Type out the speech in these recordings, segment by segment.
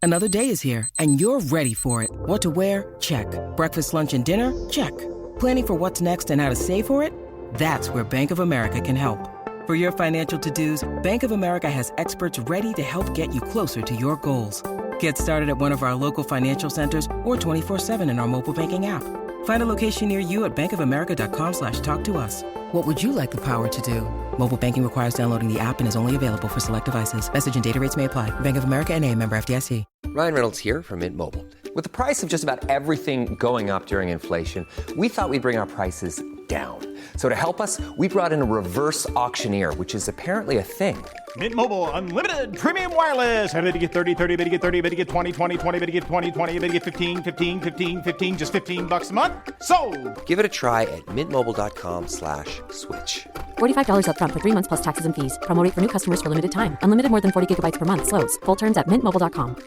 Another day is here, and you're ready for it. What to wear? Check. Breakfast, lunch, and dinner? Check. Planning for what's next and how to save for it? That's where Bank of America can help. For your financial to-dos, Bank of America has experts ready to help get you closer to your goals. Get started at one of our local financial centers or 24/7 in our mobile banking app. Find a location near you at bankofamerica.com/talktous. What would you like the power to do? Mobile banking requires downloading the app and is only available for select devices. Message and data rates may apply. Bank of America N.A., member FDIC. Ryan Reynolds here from Mint Mobile. With the price of just about everything going up during inflation, we thought we'd bring our prices down. So to help us, we brought in a reverse auctioneer, which is apparently a thing. Mint Mobile Unlimited Premium Wireless. How to get 30, 30, bit to get 30, bit to get 20, 20, 20, bit to get 20, 20, bit to get 15, 15, 15, 15, just $15 a month? Sold! Give it a try at mintmobile.com/switch. $45 up front for 3 months plus taxes and fees. Promo rate for new customers for limited time. Unlimited more than 40 gigabytes per month. Slows full terms at mintmobile.com.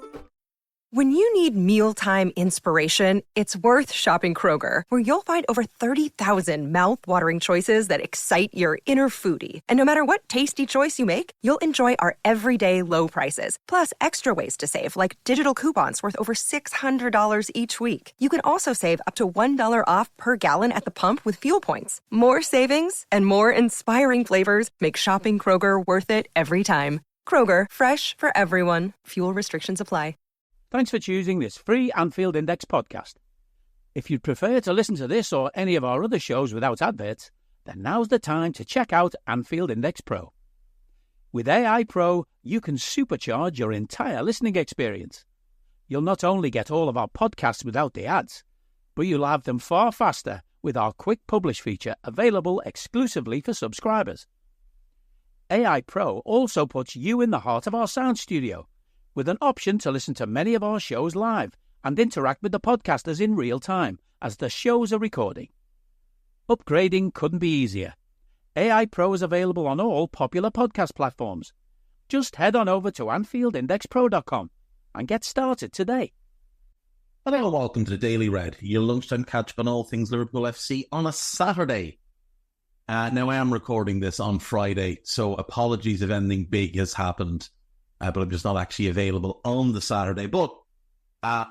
When you need mealtime inspiration, it's worth shopping Kroger, where you'll find over 30,000 mouth-watering choices that excite your inner foodie. And no matter what tasty choice you make, you'll enjoy our everyday low prices, plus extra ways to save, like digital coupons worth over $600 each week. You can also save up to $1 off per gallon at the pump with fuel points. More savings and more inspiring flavors make shopping Kroger worth it every time. Kroger, fresh for everyone. Fuel restrictions apply. Thanks for choosing this free Anfield Index podcast. If you'd prefer to listen to this or any of our other shows without adverts, then now's the time to check out Anfield Index Pro. With AI Pro, you can supercharge your entire listening experience. You'll not only get all of our podcasts without the ads, but you'll have them far faster with our Quick Publish feature available exclusively for subscribers. AI Pro also puts you in the heart of our sound studio, with an option to listen to many of our shows live and interact with the podcasters in real time as the shows are recording. Upgrading couldn't be easier. AI Pro is available on all popular podcast platforms. Just head on over to AnfieldIndexPro.com and get started today. Hello and welcome to the Daily Red, your lunchtime catch-up on all things Liverpool FC on a Saturday. Now I am recording this on Friday, so apologies if anything big has happened. But I'm just not actually available on the Saturday. But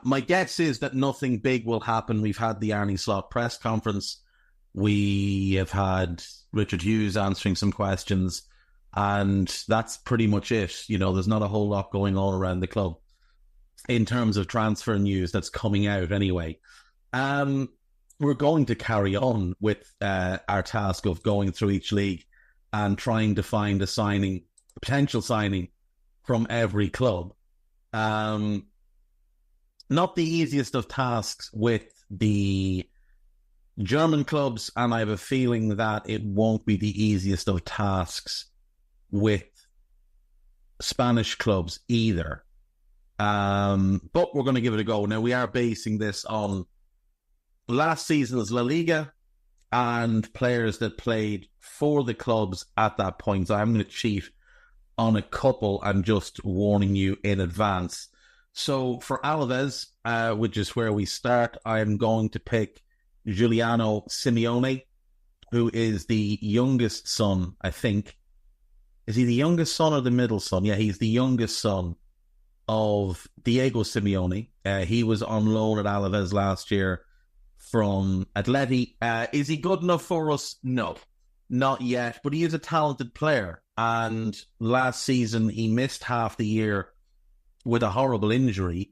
my guess is that nothing big will happen. We've had the Arne Slot press conference. We have had Richard Hughes answering some questions. And that's pretty much it. You know, there's not a whole lot going on around the club in terms of transfer news that's coming out anyway. We're going to carry on with our task of going through each league and trying to find a potential signing, from every club. Not the easiest of tasks with the German clubs, and I have a feeling that it won't be the easiest of tasks with Spanish clubs either. But we're going to give it a go. Now, we are basing this on last season's La Liga and players that played for the clubs at that point. So I'm going to cheat on a couple. I'm just warning you in advance. So for Alaves, which is where we start, I'm going to pick Giuliano Simeone, who is the youngest son, I think. Is he the youngest son or the middle son? Yeah, he's the youngest son of Diego Simeone. He was on loan at Alaves last year from Atleti. Is he good enough for us? No, not yet, but he is a talented player. And last season, he missed half the year with a horrible injury.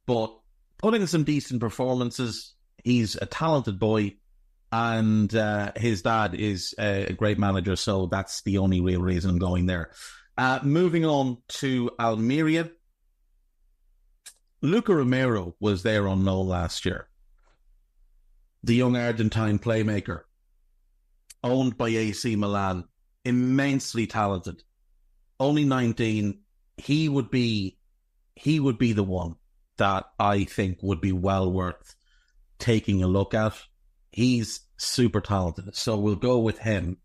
But putting in some decent performances, he's a talented boy. And his dad is a great manager, so that's the only real reason I'm going there. Moving on to Almeria. Luca Romero was there on loan last year. The young Argentine playmaker, owned by AC Milan. Immensely talented, only 19. He would be the one that I think would be well worth taking a look at. He's super talented, so we'll go with him.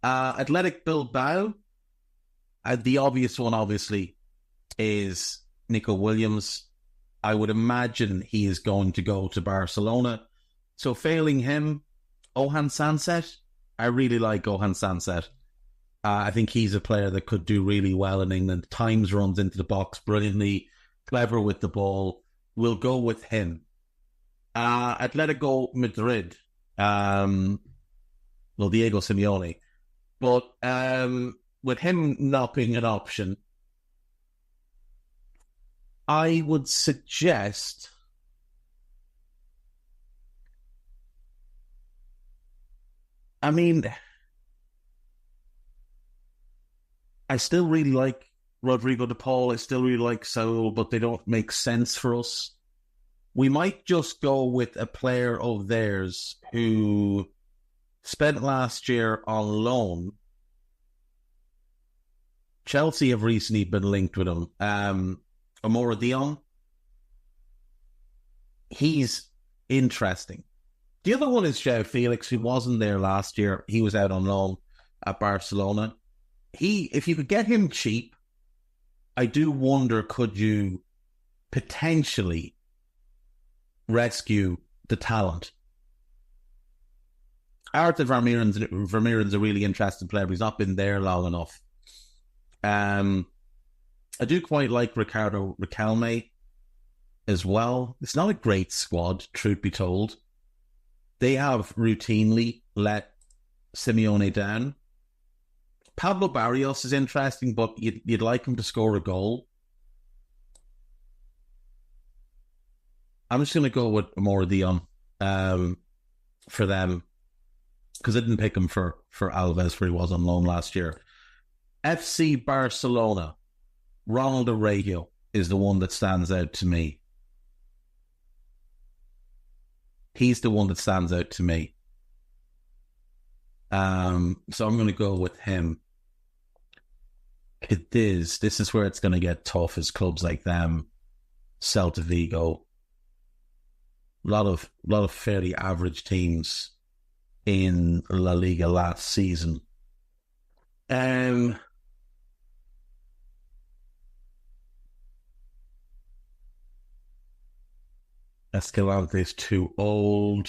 Athletic Bilbao, the obvious one obviously is Nico Williams. I would imagine he is going to go to Barcelona. So failing him, Ohan Sanset. I really like Ohan Sanset. I think he's a player that could do really well in England. Times runs into the box brilliantly. clever with the ball. We'll go with him. Atletico Madrid. Diego Simeone. But with him not being an option, I would suggest I still really like Rodrigo de Paul. I still really like Saul, but they don't make sense for us. We might just go with a player of theirs who spent last year on loan. Chelsea have recently been linked with him. Amora Dion. He's interesting. The other one is João Felix, who wasn't there last year. He was out on loan at Barcelona. If you could get him cheap, I do wonder, could you potentially rescue the talent? Arthur Vermeeren's a really interesting player, but he's not been there long enough. I do quite like Ricardo Riquelme as well. It's not a great squad, truth be told. They have routinely let Simeone down. Pablo Barrios is interesting, but you'd like him to score a goal. I'm just going to go with Amora Dion for them, because I didn't pick him for Alves, where he was on loan last year. FC Barcelona, Ronald Araujo is the one that stands out to me. He's the one that stands out to me. So I'm going to go with him. This is where it's going to get tough, as clubs like them, Celta Vigo, a lot of fairly average teams in La Liga last season. Escalante is too old.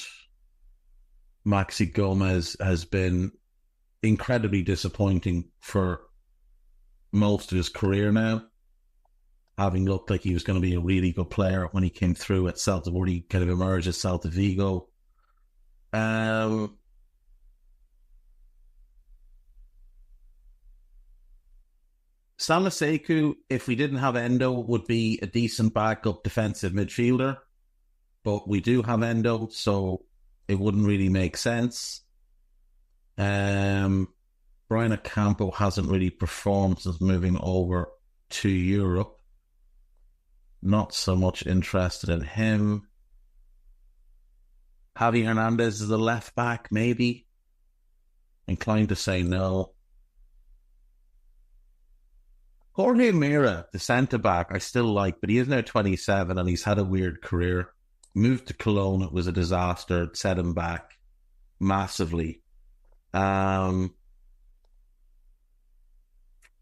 Maxi Gomez has been incredibly disappointing for most of his career now, having looked like he was going to be a really good player when he came through at Celta, where he kind of emerged at Celta Vigo. Samaseku, if we didn't have Endo, would be a decent backup defensive midfielder, but we do have Endo, so it wouldn't really make sense. Brian Ocampo hasn't really performed since moving over to Europe. Not so much interested in him. Javi Hernandez is a left back, maybe. Inclined to say no. Jorge Mira, the centre back, I still like, but he is now 27 and he's had a weird career. Moved to Cologne, it was a disaster. It set him back massively.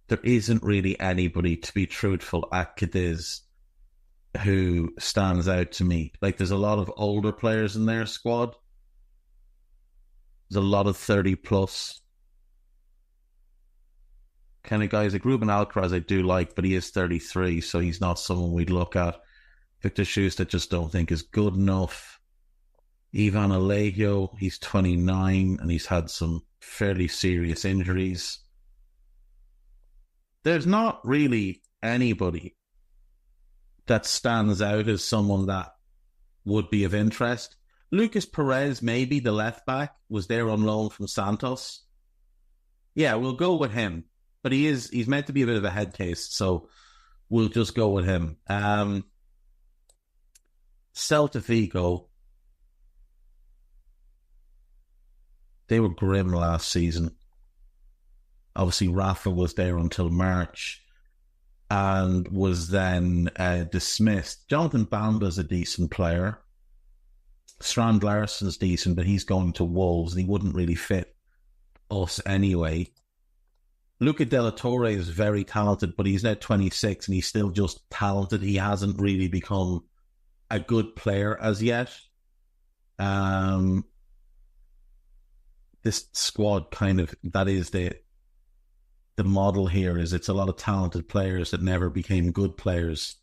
There isn't really anybody, to be truthful, at Cadiz who stands out to me. Like, there's a lot of older players in their squad. There's a lot of 30 plus kind of guys. Like Ruben Alcaraz I do like, but he is 33, so he's not someone we'd look at. Victor Schuster just don't think is good enough. Ivan Alejo, he's 29 and he's had some fairly serious injuries. There's not really anybody that stands out as someone that would be of interest. Lucas Perez, maybe, the left back, was there on loan from Santos. Yeah, we'll go with him. But he's meant to be a bit of a head case, so we'll just go with him. Celta Vigo, they were grim last season. Obviously, Rafa was there until March and was then dismissed. Jonathan Bamba's a decent player. Strand Larsson's decent, but he's going to Wolves and he wouldn't really fit us anyway. Luca de la Torre is very talented, but he's now 26 and he's still just talented. He hasn't really become a good player as yet. This squad kind of, that is the model here, is it's a lot of talented players that never became good players.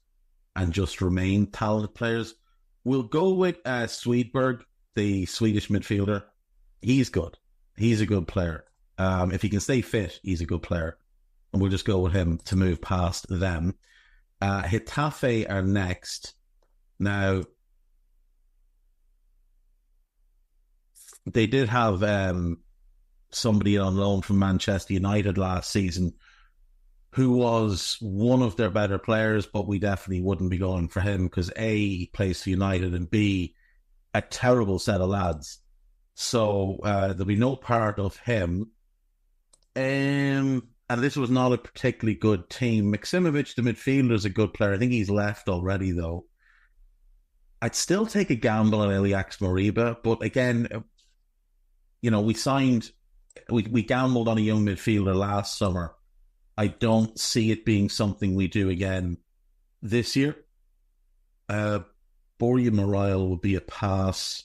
and just remain talented players. We'll go with Svedberg, the Swedish midfielder. He's good. He's a good player. If he can stay fit, he's a good player. And we'll just go with him to move past them. Getafe are next. Now, they did have somebody on loan from Manchester United last season who was one of their better players, but we definitely wouldn't be going for him because A, he plays for United, and B, a terrible set of lads. So there'll be no part of him. And this was not a particularly good team. Maksimovic, the midfielder, is a good player. I think he's left already, though. I'd still take a gamble on Eliax Moriba, but again, we gambled on a young midfielder last summer. I don't see it being something we do again this year. Borja Marile will be a pass.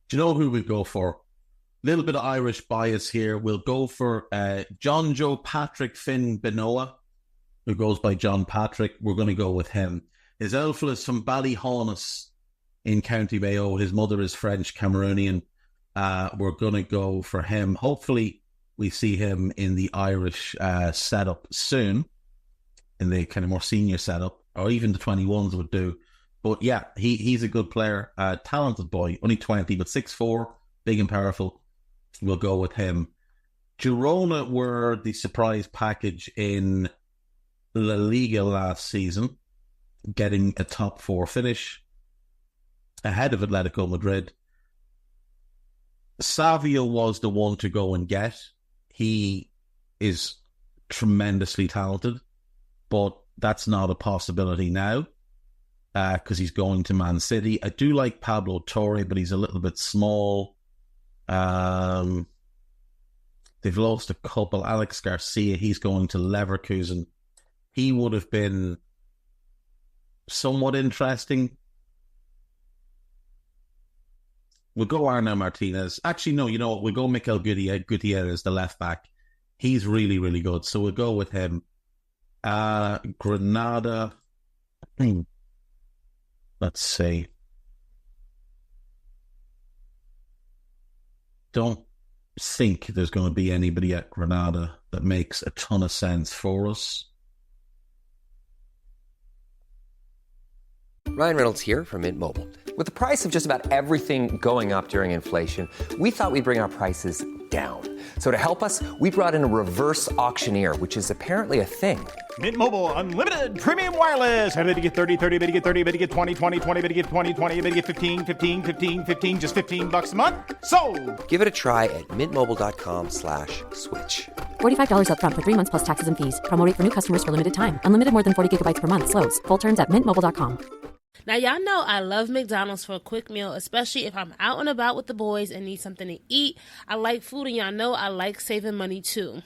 Do you know who we go for? A little bit of Irish bias here. We'll go for John Joe Patrick Finn Benoa, who goes by John Patrick. We're going to go with him. His elf is from Ballyhaunis in County Mayo. His mother is French Cameroonian. We're going to go for him. Hopefully, we see him in the Irish setup soon, in the kind of more senior setup, or even the 21s would do. But yeah, he's a good player, talented boy, only 20, but 6'4", big and powerful. We'll go with him. Girona were the surprise package in La Liga last season, getting a top 4 finish ahead of Atletico Madrid. Savio was the one to go and get. He is tremendously talented, but that's not a possibility now because he's going to Man City. I do like Pablo Torre, but he's a little bit small. They've lost a couple. Alex Garcia, he's going to Leverkusen. He would have been somewhat interesting. We'll go Arnaud Martinez. Actually, no, you know what? We'll go Mikel Gutierrez, the left back. He's really, really good. So we'll go with him. Granada. Let's see. Don't think there's going to be anybody at Granada that makes a ton of sense for us. Ryan Reynolds here from Mint Mobile. With the price of just about everything going up during inflation, we thought we'd bring our prices down. So to help us, we brought in a reverse auctioneer, which is apparently a thing. Mint Mobile Unlimited Premium Wireless. How to get 30, 30, bit to get 30, bit to get 20, 20, 20, bit to get 20, 20, bit to get 15, 15, 15, 15, just $15 a month? Sold! Give it a try at mintmobile.com/switch. $45 up front for 3 months plus taxes and fees. Promo rate for new customers for limited time. Unlimited more than 40 gigabytes per month. Slows full terms at mintmobile.com. Now, y'all know I love McDonald's for a quick meal, especially if I'm out and about with the boys and need something to eat. I like food, and y'all know I like saving money, too.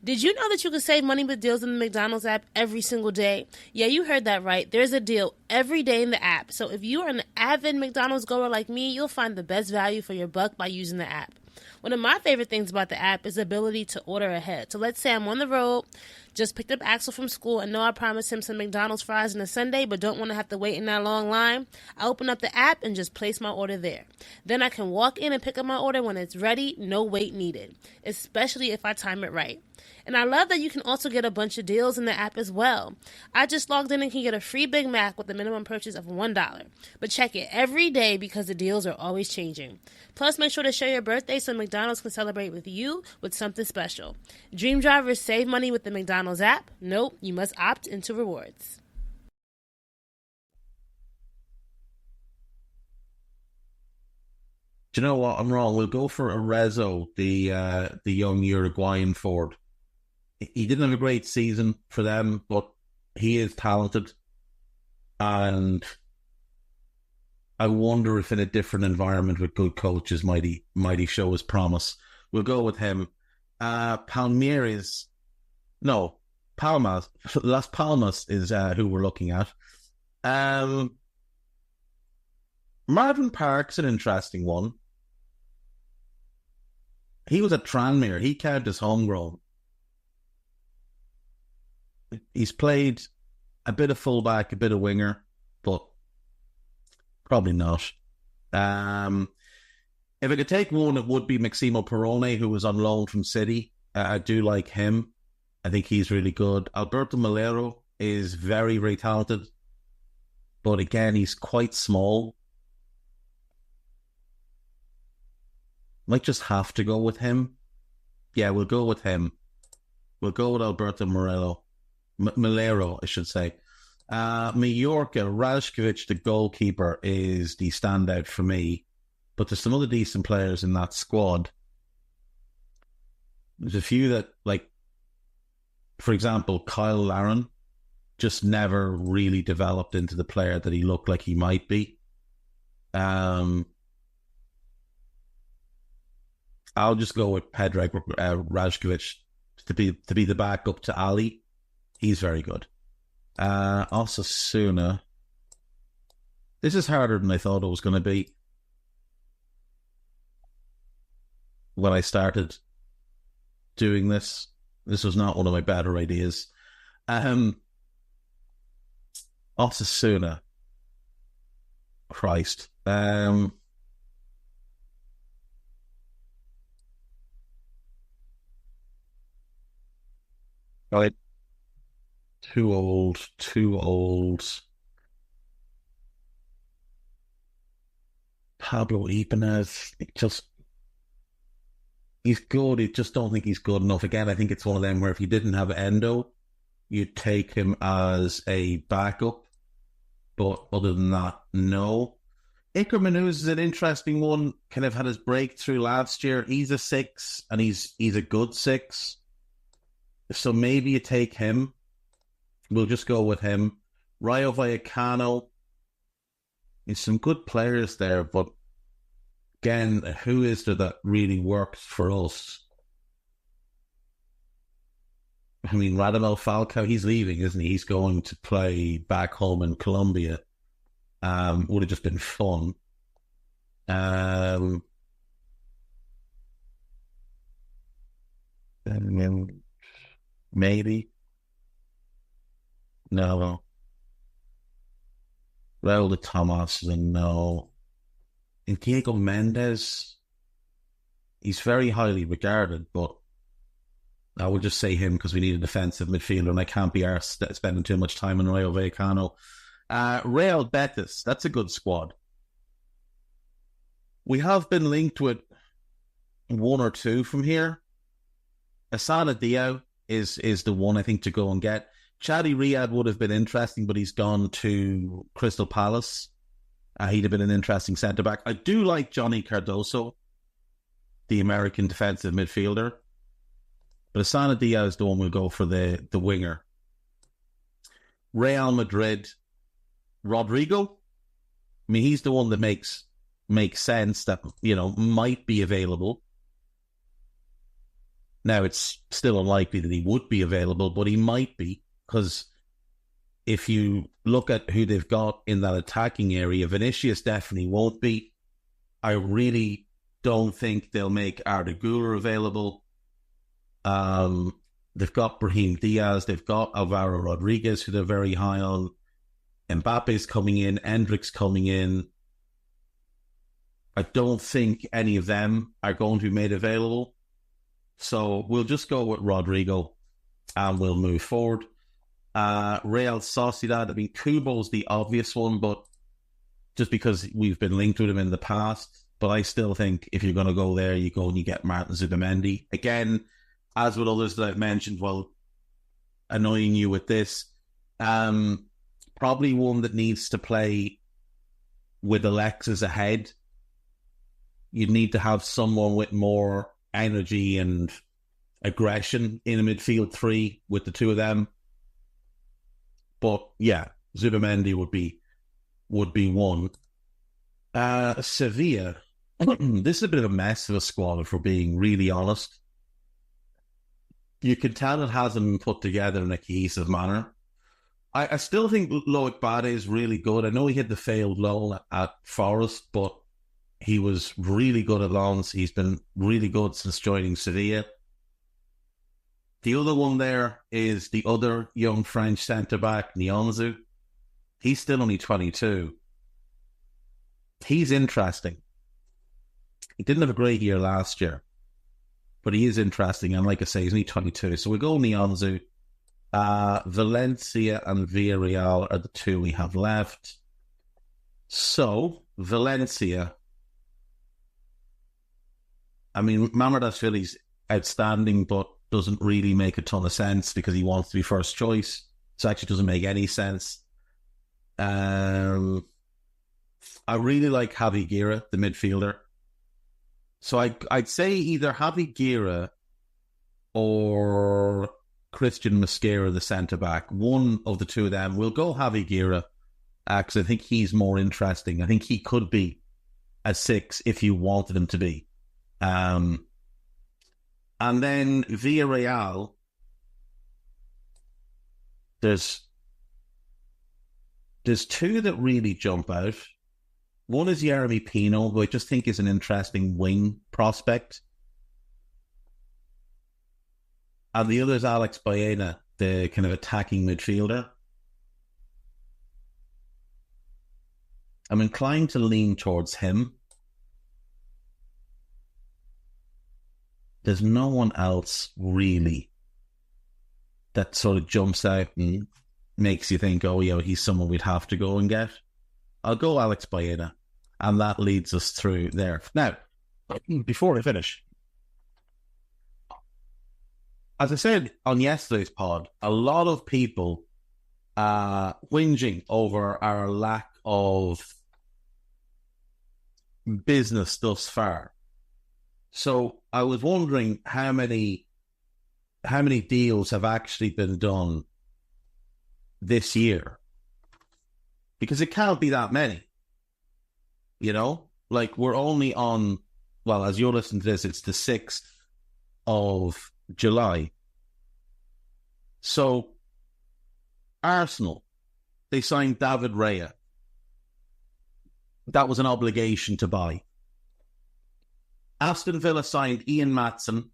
Did you know that you can save money with deals in the McDonald's app every single day? Yeah, you heard that right. There's a deal every day in the app. So if you're an avid McDonald's goer like me, you'll find the best value for your buck by using the app. One of my favorite things about the app is the ability to order ahead. So let's say I'm on the road, just picked up Axel from school, and know I promised him some McDonald's fries on a Sunday, but don't want to have to wait in that long line. I open up the app and just place my order there. Then I can walk in and pick up my order when it's ready, no wait needed, especially if I time it right. And I love that you can also get a bunch of deals in the app as well. I just logged in and can get a free Big Mac with a minimum purchase of $1. But check it every day because the deals are always changing. Plus, make sure to share your birthday so McDonald's can celebrate with you with something special. Dream drivers save money with the McDonald's app. Nope, you must opt into rewards. Do you know what? I'm wrong. We'll go for Arezzo, the young Uruguayan forward. He didn't have a great season for them, but he is talented. And I wonder if in a different environment with good coaches might he show his promise. We'll go with him. Palmas. Las Palmas is who we're looking at. Marvin Park's an interesting one. He was at Tranmere. He counted as homegrown. He's played a bit of fullback, a bit of winger, but probably not. If I could take one, it would be Maximo Perrone, who was on loan from City. I do like him. I think he's really good. Alberto Malero is very, very talented. But again, he's quite small. Might just have to go with him. Yeah, we'll go with him. We'll go with Alberto Malero, I should say. Mallorca, Rajkovic, the goalkeeper, is the standout for me. But there's some other decent players in that squad. There's a few that, like, for example, Kyle Larin just never really developed into the player that he looked like he might be. I'll just go with Predrag Rajkovic to be the backup to Ali. He's very good. Osasuna. This is harder than I thought it was going to be when I started doing this. This was not one of my better ideas. Osasuna. Christ. Right. Too old. Pablo Ibanez, he's good. I just don't think he's good enough. Again, I think it's one of them where if you didn't have Endo, you'd take him as a backup. But other than that, no. Iker Manuz is an interesting one. Kind of had his breakthrough last year. He's a 6, and he's a good 6. So maybe you take him. We'll just go with him. Rayo Vallecano. There's some good players there, but again, who is there that really works for us? I mean, Radamel Falcao, he's leaving, isn't he? He's going to play back home in Colombia. Would have just been fun. Maybe. No. Raul de Tomas, no. And Diego Mendes, he's very highly regarded, but I will just say him because we need a defensive midfielder and I can't be arsed spending too much time on Rayo Vallecano. Real Betis, that's a good squad. We have been linked with one or two from here. Asana Diao is the one I think to go and get. Chadi Riyad would have been interesting, but he's gone to Crystal Palace. He'd have been an interesting centre-back. I do like Johnny Cardoso, the American defensive midfielder. But Asana Diaz is the one we'll go for the winger. Real Madrid, Rodrigo. I mean, he's the one that makes sense that, might be available. Now, it's still unlikely that he would be available, but he might be, because if you look at who they've got in that attacking area, Vinicius definitely won't be. I really don't think they'll make Arda Güler available. They've got Brahim Diaz, they've got Alvaro Rodriguez, who they're very high on. Mbappe's coming in, Hendrick's coming in. I don't think any of them are going to be made available. So we'll just go with Rodrigo and we'll move forward. Real Sociedad, I mean, Kubo's the obvious one, but just because we've been linked with him in the past. But I still think if you're going to go there, you go and you get Martin Zubimendi. Again, as with others that I've mentioned, well, annoying you with this, probably one that needs to play with Alexis ahead. You'd need to have someone with more energy and aggression in a midfield three with the two of them. But yeah, Zubimendi would be one. Sevilla, this is a bit of a mess of a squad, if we're being really honest. You can tell it hasn't been put together in a cohesive manner. I still think Loic Bade is really good. I know he had the failed loan at Forest, but he was really good at Lens. He's been really good since joining Sevilla. The other one there is the other young French centre-back, Nyonzu. He's still only 22. He's interesting. He didn't have a great year last year, but he is interesting. And like I say, he's only 22. So we go Nyonzu. Valencia and Villarreal are the two we have left. So, Valencia. I mean, Mamardashvili's outstanding, but doesn't really make a ton of sense because he wants to be first choice. So it actually doesn't make any sense. I really like Javi Guerra, the midfielder. So I'd say either Javi Guerra or Christian Mosquera, the centre-back. One of the two of them. We'll go Javi Guerra because I think he's more interesting. I think he could be a 6 if you wanted him to be. And then Villarreal, there's two that really jump out. One is Yeremy Pino, who I just think is an interesting wing prospect. And the other is Alex Baena, the kind of attacking midfielder. I'm inclined to lean towards him. There's no one else really that sort of jumps out and makes you think, oh, yeah, he's someone we'd have to go and get. I'll go Alex Baena, and that leads us through there. Now, before I finish, as I said on yesterday's pod, a lot of people whinging over our lack of business thus far. So I was wondering how many deals have actually been done this year. Because it can't be that many. You know? Like, we're only on, well, as you're listening to this, it's the 6th of July. So, Arsenal, they signed David Raya. That was an obligation to buy. Aston Villa signed Ian Maatson.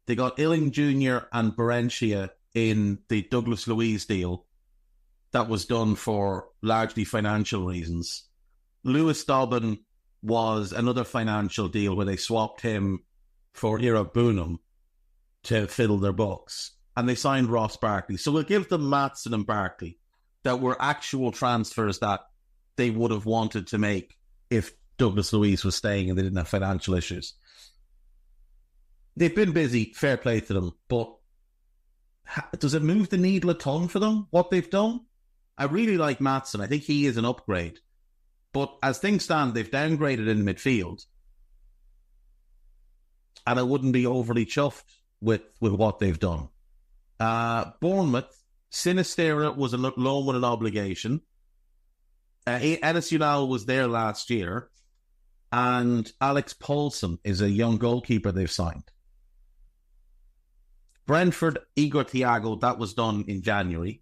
They got Illing Jr. and Berentia in the Douglas Luiz deal. That was done for largely financial reasons. Lewis Dobbin was another financial deal where they swapped him for Ira Bunum to fiddle their books. And they signed Ross Barkley. So we'll give them Maatson and Barkley that were actual transfers that they would have wanted to make if Douglas Luiz was staying and they didn't have financial issues. They've been busy, fair play to them, but does it move the needle a ton for them, what they've done? I really like Maatson. I think he is an upgrade. But as things stand, they've downgraded in midfield. And I wouldn't be overly chuffed with what they've done. Bournemouth, Sinistera was a loan with an obligation. Enes Unal was there last year. And Alex Paulson is a young goalkeeper they've signed. Brentford, Igor Thiago, that was done in January.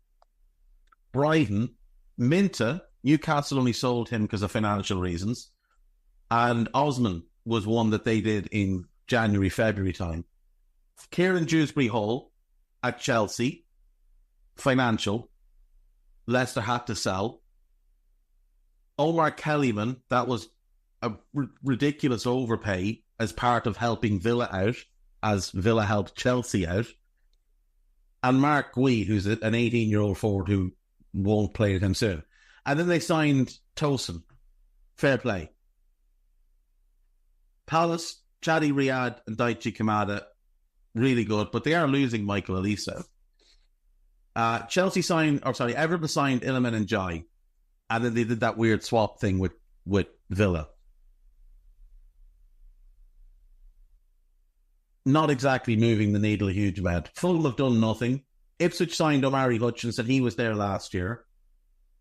Brighton, Minta, Newcastle only sold him because of financial reasons. And Osman was one that they did in January, February time. Kieran Dewsbury Hall at Chelsea, financial. Leicester had to sell. Omar Kellyman, that was a ridiculous overpay as part of helping Villa out, as Villa helped Chelsea out. And Mark Gui, who's an 18-year-old forward who won't play with him soon. And then they signed Tosin. Fair play. Palace, Chadi Riyad and Daichi Kamada, really good, but they are losing Michael Olise. Everton signed Iliman and Jai. And then they did that weird swap thing with Villa. Not exactly moving the needle a huge amount. Fulham have done nothing. Ipswich signed Omari Hutchinson. He was there last year.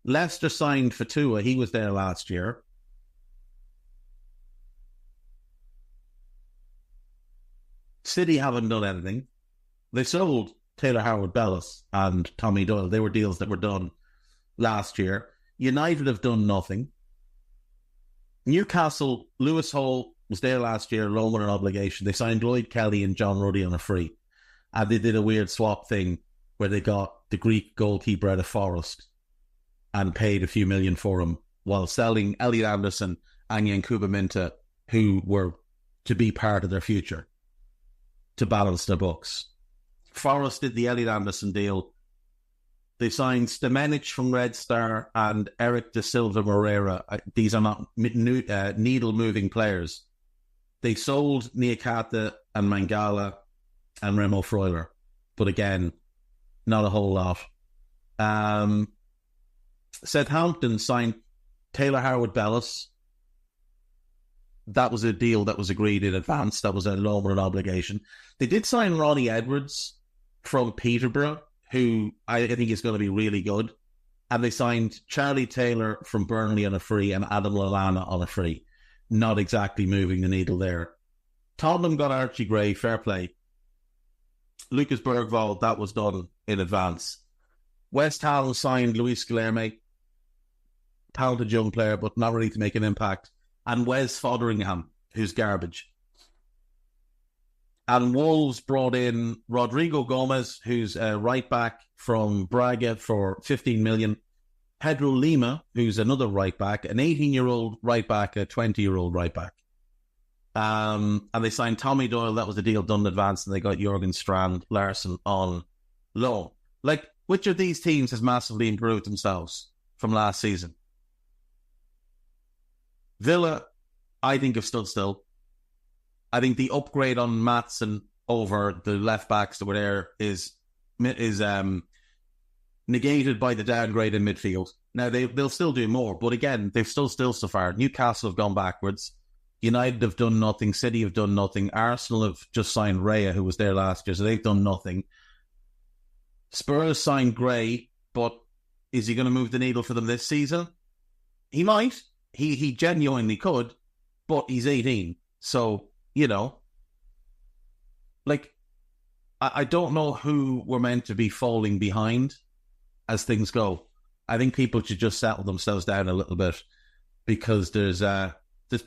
Leicester signed Fatua. He was there last year. City haven't done anything. They sold Taylor Howard-Bellis and Tommy Doyle. They were deals that were done last year. United have done nothing. Newcastle, Lewis Hall was there last year, loan with an obligation. They signed Lloyd Kelly and John Ruddy on a free. And they did a weird swap thing where they got the Greek goalkeeper out of Forest and paid a few million for him while selling Elliot Anderson and Yankuba Minta, who were to be part of their future, to balance their books. Forest did the Elliot Anderson deal. They signed Stamenic from Red Star and Eric da Silva Moreira. These are not needle-moving players. They sold Niakata and Mangala and Remo Freuler. But again, not a whole lot. Southampton signed Taylor Howard-Bellis. That was a deal that was agreed in advance. That was a loan or an obligation. They did sign Ronnie Edwards from Peterborough, who I think is going to be really good. And they signed Charlie Taylor from Burnley on a free and Adam Lallana on a free. Not exactly moving the needle there. Tottenham got Archie Gray, fair play. Lucas Bergvall, that was done in advance. West Ham signed Luis Guilherme, talented young player, but not really to make an impact. And Wes Fotheringham, who's garbage. And Wolves brought in Rodrigo Gomez, who's a right-back from Braga for 15 million. Pedro Lima, who's another right-back, an 18-year-old right-back, a 20-year-old right-back. And they signed Tommy Doyle. That was the deal done in advance, and they got Jurgen Strand Larsen on loan. Like, which of these teams has massively improved themselves from last season? Villa, I think, have stood still. I think the upgrade on Maatsen over the left-backs that were there is negated by the downgrade in midfield. Now, they'll still do more, but again, they've still so far. Newcastle have gone backwards. United have done nothing. City have done nothing. Arsenal have just signed Raya, who was there last year, so they've done nothing. Spurs signed Gray, but is he going to move the needle for them this season? He might. He genuinely could, but he's 18. So, you know, like, I don't know who we're meant to be falling behind as things go. I think people should just settle themselves down a little bit, because there's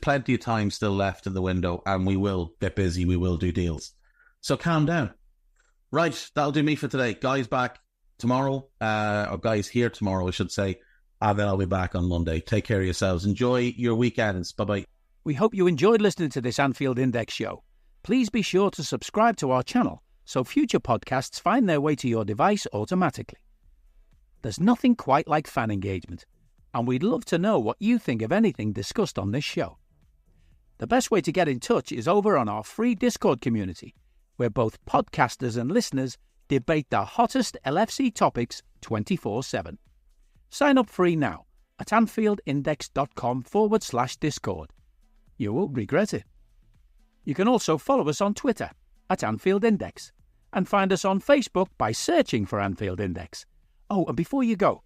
plenty of time still left in the window, and we will get busy. We will do deals. So calm down. Right, that'll do me for today. Guys back tomorrow, or guys here tomorrow, I should say, and then I'll be back on Monday. Take care of yourselves. Enjoy your weekends. Bye-bye. We hope you enjoyed listening to this Anfield Index show. Please be sure to subscribe to our channel so future podcasts find their way to your device automatically. There's nothing quite like fan engagement, and we'd love to know what you think of anything discussed on this show. The best way to get in touch is over on our free Discord community, where both podcasters and listeners debate the hottest LFC topics 24/7. Sign up free now at AnfieldIndex.com/Discord. You won't regret it. You can also follow us on Twitter at Anfield Index and find us on Facebook by searching for Anfield Index. Oh, and before you go,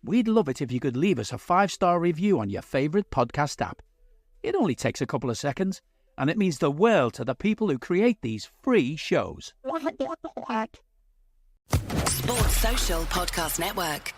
we'd love it if you could leave us a 5-star review on your favourite podcast app. It only takes a couple of seconds, and it means the world to the people who create these free shows. Sports Social Podcast Network.